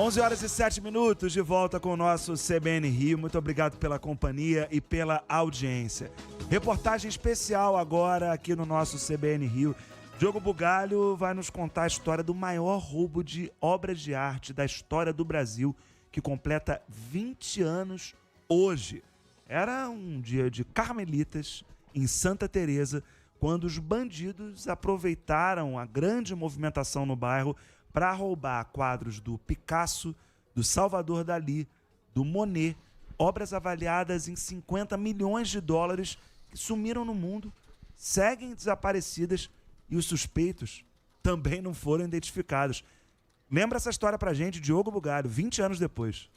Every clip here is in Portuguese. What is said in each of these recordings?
11 horas e 7 minutos, de volta com o nosso CBN Rio. Muito obrigado pela companhia e pela audiência. Reportagem especial agora aqui no nosso CBN Rio. Diogo Bugalho vai nos contar a história do maior roubo de obras de arte da história do Brasil, que completa 20 anos hoje. Era um dia de carmelitas em Santa Teresa, quando os bandidos aproveitaram a grande movimentação no bairro para roubar quadros do Picasso, do Salvador Dalí, do Monet, obras avaliadas em 50 milhões de dólares que sumiram no mundo, seguem desaparecidas e os suspeitos também não foram identificados. Lembra essa história pra gente, Diogo Bugalho, 20 anos depois.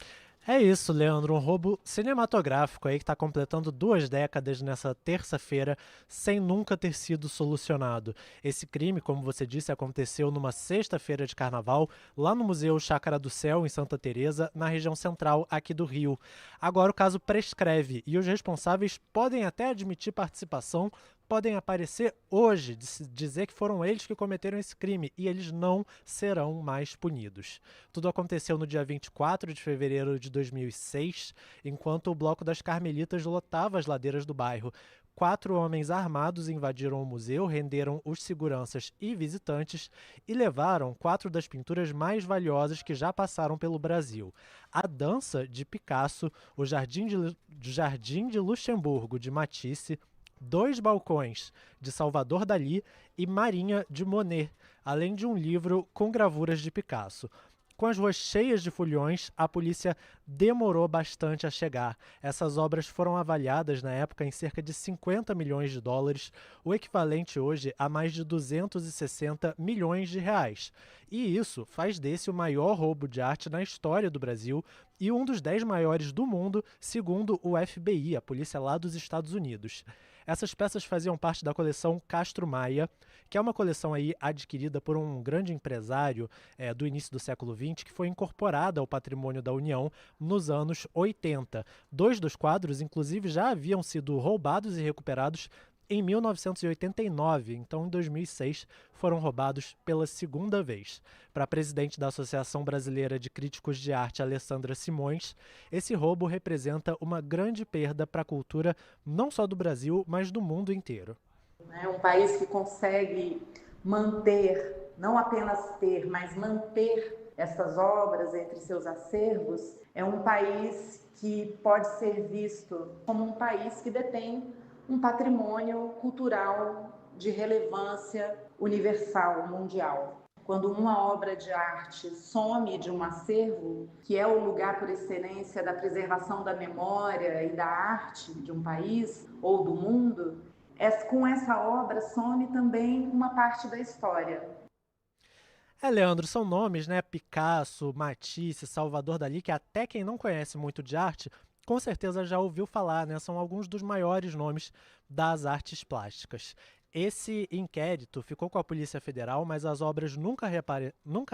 É isso, Leandro, um roubo cinematográfico aí que está completando 2 décadas nessa terça-feira sem nunca ter sido solucionado. Esse crime, como você disse, aconteceu numa sexta-feira de carnaval, lá no Museu Chácara do Céu, em Santa Teresa, na região central aqui do Rio. Agora o caso prescreve e os responsáveis podem até admitir participação, podem aparecer hoje, dizer que foram eles que cometeram esse crime e eles não serão mais punidos. Tudo aconteceu no dia 24 de fevereiro de 2006, enquanto o Bloco das Carmelitas lotava as ladeiras do bairro. 4 homens armados invadiram o museu, renderam os seguranças e visitantes e levaram 4 das pinturas mais valiosas que já passaram pelo Brasil. A Dança de Picasso, o Jardim de Luxemburgo de Matisse, 2 balcões de Salvador Dalí e Marinha de Monet, além de um livro com gravuras de Picasso. Com as ruas cheias de foliões, a polícia demorou bastante a chegar. Essas obras foram avaliadas na época em cerca de 50 milhões de dólares, o equivalente hoje a mais de 260 milhões de reais. E isso faz desse o maior roubo de arte na história do Brasil e um dos 10 maiores do mundo, segundo o FBI, a polícia lá dos Estados Unidos. Essas peças faziam parte da coleção Castro Maia, que é uma coleção aí adquirida por um grande empresário do início do século XX, que foi incorporada ao patrimônio da União nos anos 80. 2 dos quadros, inclusive, já haviam sido roubados e recuperados em 1989, então em 2006 foram roubados pela segunda vez. Para a presidente da Associação Brasileira de Críticos de Arte, Alessandra Simões, esse roubo representa uma grande perda para a cultura não só do Brasil, mas do mundo inteiro. É um país que consegue manter, não apenas ter, mas manter essas obras entre seus acervos, é um país que pode ser visto como um país que detém um patrimônio cultural de relevância universal, mundial. Quando uma obra de arte some de um acervo, que é o lugar por excelência da preservação da memória e da arte de um país ou do mundo, com essa obra some também uma parte da história. Leandro, são nomes, né? Picasso, Matisse, Salvador Dalí, que até quem não conhece muito de arte com certeza já ouviu falar, né? São alguns dos maiores nomes das artes plásticas. Esse inquérito ficou com a Polícia Federal, mas as obras nunca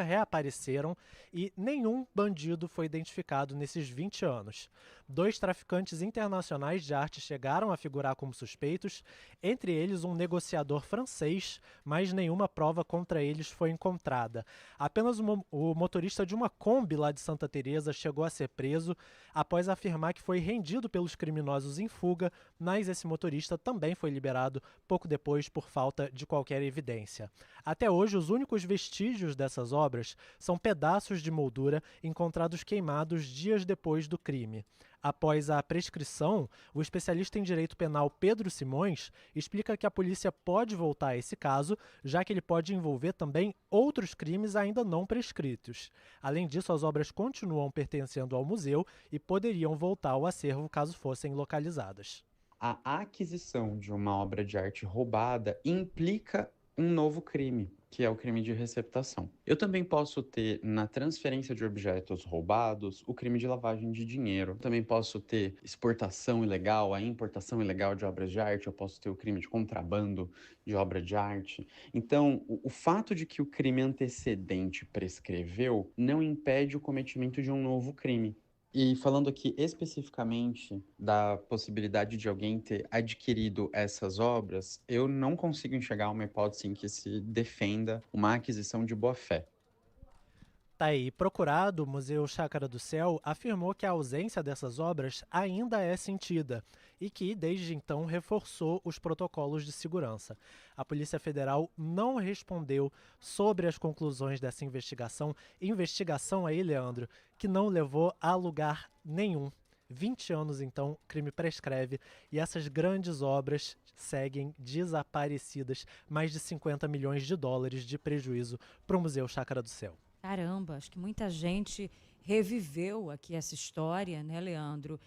reapareceram e nenhum bandido foi identificado nesses 20 anos. 2 traficantes internacionais de arte chegaram a figurar como suspeitos, entre eles um negociador francês, mas nenhuma prova contra eles foi encontrada. Apenas o motorista de uma Kombi lá de Santa Teresa chegou a ser preso após afirmar que foi rendido pelos criminosos em fuga, mas esse motorista também foi liberado pouco depois por falta de qualquer evidência. Até hoje, os únicos vestígios dessas obras são pedaços de moldura encontrados queimados dias depois do crime. Após a prescrição, o especialista em direito penal Pedro Simões explica que a polícia pode voltar a esse caso, já que ele pode envolver também outros crimes ainda não prescritos. Além disso, as obras continuam pertencendo ao museu e poderiam voltar ao acervo caso fossem localizadas. A aquisição de uma obra de arte roubada implica um novo crime, que é o crime de receptação. Eu também posso ter, na transferência de objetos roubados, o crime de lavagem de dinheiro. Eu também posso ter exportação ilegal, a importação ilegal de obras de arte. Eu posso ter o crime de contrabando de obra de arte. Então, o fato de que o crime antecedente prescreveu não impede o cometimento de um novo crime. E falando aqui especificamente da possibilidade de alguém ter adquirido essas obras, eu não consigo enxergar uma hipótese em que se defenda uma aquisição de boa-fé. Tá aí, procurado, o Museu Chácara do Céu afirmou que a ausência dessas obras ainda é sentida e que, desde então, reforçou os protocolos de segurança. A Polícia Federal não respondeu sobre as conclusões dessa investigação. Investigação aí, Leandro, que não levou a lugar nenhum. 20 anos, então, crime prescreve e essas grandes obras seguem desaparecidas. Mais de 50 milhões de dólares de prejuízo para o Museu Chácara do Céu. Caramba, acho que muita gente reviveu aqui essa história, né, Leandro?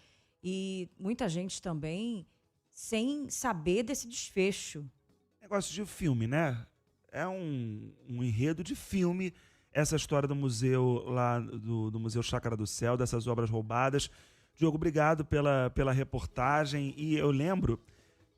E muita gente também sem saber desse desfecho. Negócio de filme, né? É um enredo de filme, essa história do museu lá, do Museu Chácara do Céu, dessas obras roubadas. Diogo, obrigado pela reportagem. E eu lembro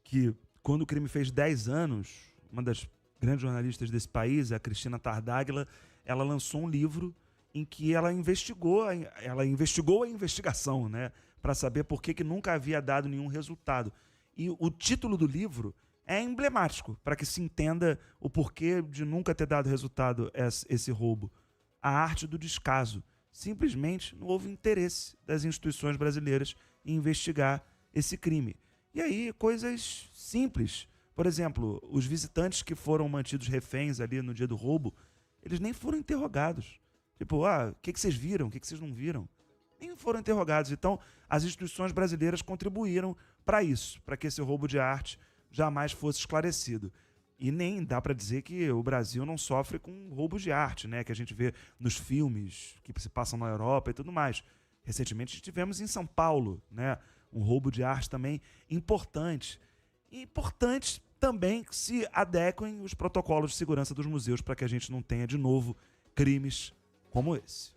que quando o crime fez 10 anos, uma das grandes jornalistas desse país, a Cristina Tardáguila, ela lançou um livro em que ela investigou a investigação, né, para saber por que nunca havia dado nenhum resultado. E o título do livro é emblemático, para que se entenda o porquê de nunca ter dado resultado esse roubo. A arte do descaso. Simplesmente não houve interesse das instituições brasileiras em investigar esse crime. E aí, coisas simples. Por exemplo, os visitantes que foram mantidos reféns ali no dia do roubo, eles nem foram interrogados. Tipo, o que vocês viram? O que vocês não viram? Nem foram interrogados. Então, as instituições brasileiras contribuíram para isso, para que esse roubo de arte jamais fosse esclarecido. E nem dá para dizer que o Brasil não sofre com roubos de arte, né? Que a gente vê nos filmes que se passam na Europa e tudo mais. Recentemente tivemos em São Paulo, né, um roubo de arte também importante. E importante também que se adequem os protocolos de segurança dos museus para que a gente não tenha de novo crimes como esse.